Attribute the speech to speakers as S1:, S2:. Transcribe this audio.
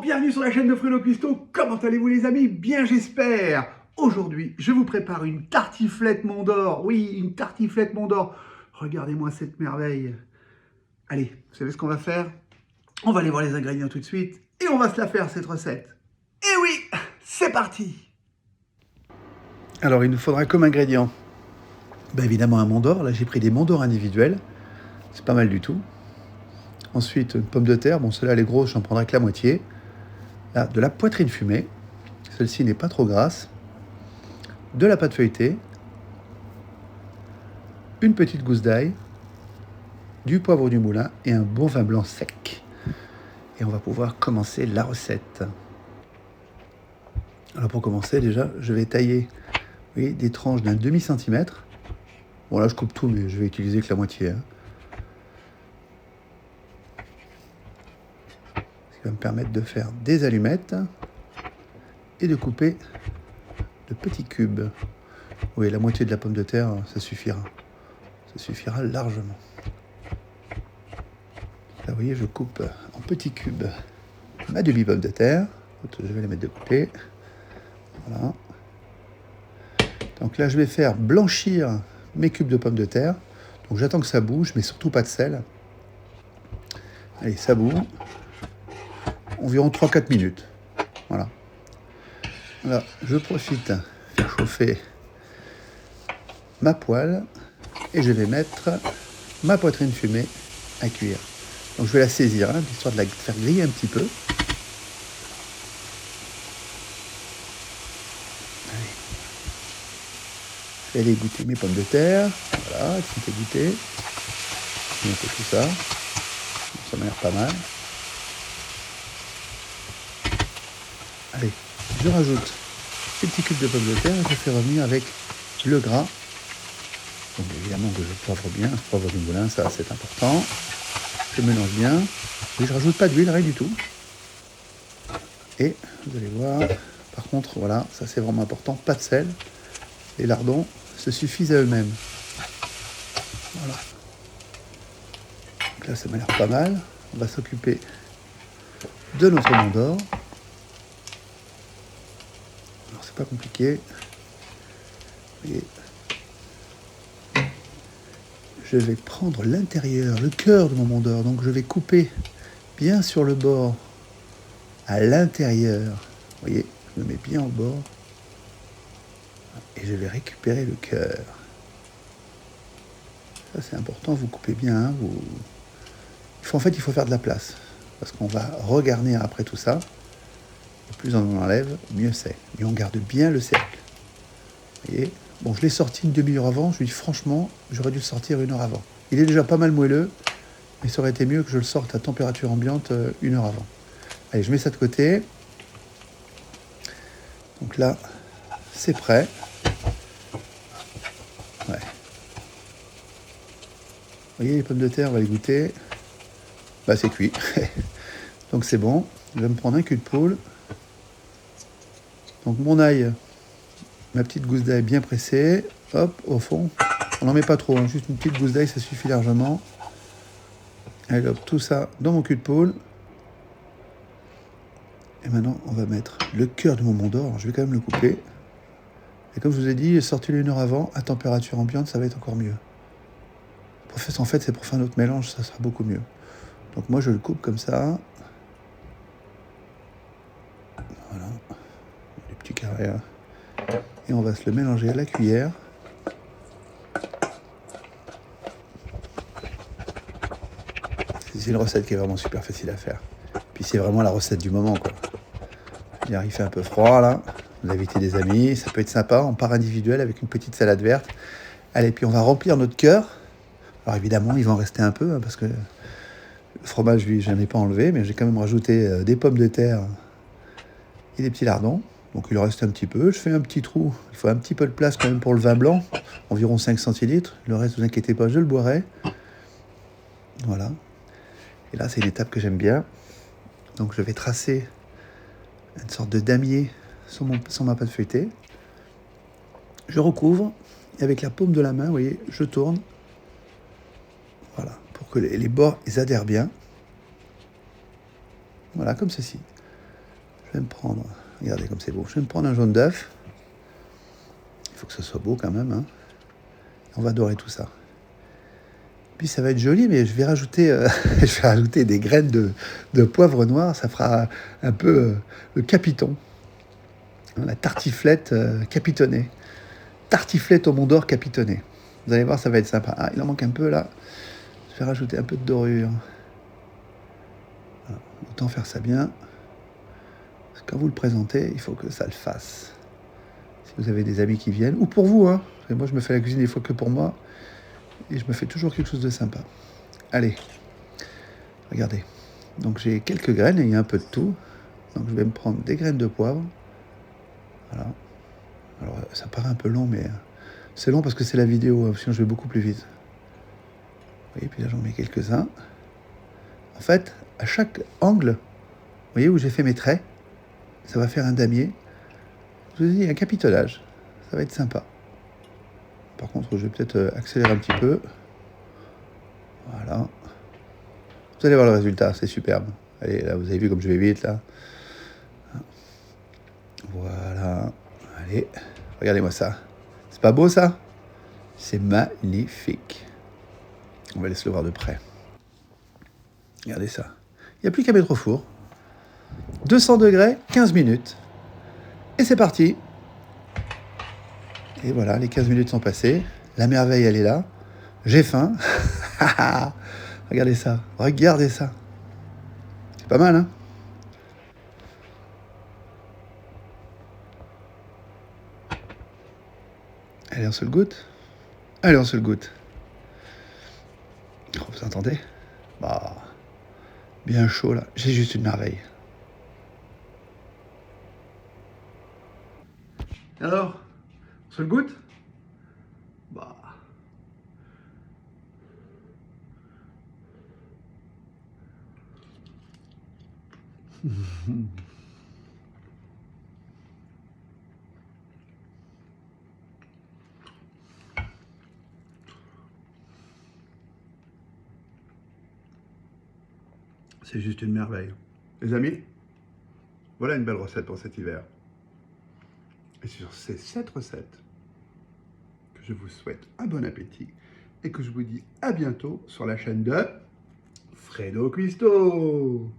S1: bienvenue sur la chaîne de Fredo Cuisto. Comment allez-vous les amis? Bien j'espère. Aujourd'hui, je vous prépare une tartiflette Mont d'Or. Oui, une tartiflette Mont d'Or. Regardez-moi cette merveille. Allez, vous savez ce qu'on va faire? On va aller voir les ingrédients tout de suite et on va se la faire cette recette. Et oui, c'est parti. Alors, il nous faudra comme ingrédient, évidemment un Mont d'Or. Là, j'ai pris des Monts d'Or individuels. C'est pas mal du tout. Ensuite, une pomme de terre. Bon, celle-là, elle est grosse, j'en prendrai que la moitié. Là, de la poitrine fumée. Celle-ci n'est pas trop grasse. De la pâte feuilletée. Une petite gousse d'ail. Du poivre du moulin et un bon vin blanc sec. Et on va pouvoir commencer la recette. Alors pour commencer, déjà, je vais tailler des tranches d'un demi-centimètre. Bon, là, je coupe tout, mais je vais utiliser que la moitié. Ce qui va me permettre de faire des allumettes et de couper de petits cubes. Oui, la moitié de la pomme de terre, ça suffira. Ça suffira largement. Là, vous voyez, je coupe en petits cubes ma demi-pomme de terre. Je vais les mettre de côté. Voilà. Donc là, je vais faire blanchir mes cubes de pommes de terre. Donc j'attends que ça bouge, mais surtout pas de sel. Allez, ça bouge. Environ 3-4 minutes. Voilà. Là, je profite de faire chauffer ma poêle et je vais mettre ma poitrine fumée à cuire. Donc je vais la saisir, histoire de la faire griller un petit peu. Allez. Je vais aller goûter mes pommes de terre. Voilà, elles sont égouttées. Je mets un peu tout ça. Ça m'a l'air pas mal. Allez, je rajoute ces petits cubes de pommes de terre et je fais revenir avec le gras. Donc évidemment que je poivre bien, je poivre du moulin, ça c'est important. Je mélange bien. Et je rajoute pas d'huile, rien du tout. Et vous allez voir, par contre, voilà, ça c'est vraiment important, pas de sel. Les lardons se suffisent à eux-mêmes. Voilà. Donc là, ça m'a l'air pas mal. On va s'occuper de notre Mont d'Or. Alors c'est pas compliqué. Vous voyez. Je vais prendre l'intérieur, le cœur de mon Mont d'Or. Donc je vais couper bien sur le bord, à l'intérieur. Vous voyez, je me mets bien au bord. Et je vais récupérer le cœur. Ça c'est important, vous coupez bien. En fait, il faut faire de la place. Parce qu'on va regarnir après tout ça. Et plus on en enlève, mieux c'est. Mais on garde bien le cercle. Vous voyez ? Bon, je l'ai sorti une demi-heure avant. Je lui dis franchement, j'aurais dû le sortir 1 heure avant. Il est déjà pas mal moelleux, mais ça aurait été mieux que je le sorte à température ambiante 1 heure avant. Allez, je mets ça de côté. Donc là, c'est prêt. Ouais. Vous voyez, les pommes de terre, on va les goûter. Bah, c'est cuit. Donc c'est bon. Je vais me prendre un cul de poule. Donc mon ail. Ma petite gousse d'ail bien pressée, hop, au fond. On n'en met pas trop, juste une petite gousse d'ail, ça suffit largement. Allez hop, tout ça dans mon cul de poule. Et maintenant, on va mettre le cœur de mon Mont d'Or. Je vais quand même le couper. Et comme je vous ai dit, sortez-le 1 heure avant, à température ambiante, ça va être encore mieux. En fait, c'est pour faire notre mélange, ça sera beaucoup mieux. Donc moi, je le coupe comme ça. Voilà. Les petits carrés, là. Et on va se le mélanger à la cuillère. C'est une recette qui est vraiment super facile à faire. Puis c'est vraiment la recette du moment, quoi. Il fait un peu froid, là. Vous invitez des amis, ça peut être sympa. On part individuel avec une petite salade verte. Allez, puis on va remplir notre cœur. Alors évidemment, il va en rester un peu, parce que le fromage, lui, je n'en ai pas enlevé, mais j'ai quand même rajouté des pommes de terre et des petits lardons. Donc il en reste un petit peu, je fais un petit trou, il faut un petit peu de place quand même pour le vin blanc, environ 5 centilitres, le reste, ne vous inquiétez pas, je le boirai. Voilà. Et là, c'est une étape que j'aime bien. Donc je vais tracer une sorte de damier sur ma pâte feuilletée. Je recouvre, et avec la paume de la main, vous voyez, je tourne. Voilà, pour que les bords ils adhèrent bien. Voilà, comme ceci. Je vais me prendre, regardez comme c'est beau, je vais me prendre un jaune d'œuf. Il faut que ce soit beau quand même. Hein. On va dorer tout ça. Puis ça va être joli, mais je vais rajouter, je vais rajouter des graines de poivre noir. Ça fera un peu le capiton. Hein, la tartiflette capitonnée. Tartiflette au Mont d'Or capitonnée. Vous allez voir, ça va être sympa. Ah, il en manque un peu là. Je vais rajouter un peu de dorure. Voilà. Autant faire ça bien. Parce que quand vous le présentez, il faut que ça le fasse. Si vous avez des amis qui viennent, ou pour vous, hein. Et moi, je me fais la cuisine des fois que pour moi. Et je me fais toujours quelque chose de sympa. Allez, regardez. Donc j'ai quelques graines, et il y a un peu de tout. Donc je vais me prendre des graines de poivre. Voilà. Alors ça paraît un peu long, mais c'est long parce que c'est la vidéo, sinon je vais beaucoup plus vite. Vous voyez, puis là j'en mets quelques-uns. En fait, à chaque angle, vous voyez où j'ai fait mes traits, ça va faire un damier. Je vous ai dit, un capitonnage. Ça va être sympa. Par contre, je vais peut-être accélérer un petit peu. Voilà. Vous allez voir le résultat, c'est superbe. Allez, là, vous avez vu comme je vais vite, là. Voilà. Allez, regardez-moi ça. C'est pas beau, ça? C'est magnifique. On va laisser le voir de près. Regardez ça. Il n'y a plus qu'à mettre au four. 200 degrés, 15 minutes. Et c'est parti. Et voilà, les 15 minutes sont passées. La merveille, elle est là. J'ai faim. Regardez ça. Regardez ça. C'est pas mal, hein? Allez, on se le goûte. Allez, on se le goûte. Oh, vous entendez? Bah, bien chaud, là. J'ai juste une merveille. Alors, on se le goûte? Bah... C'est juste une merveille. Les amis, voilà une belle recette pour cet hiver. Et sur ces 7 recettes, que je vous souhaite un bon appétit et que je vous dis à bientôt sur la chaîne de Fredo Cuisto.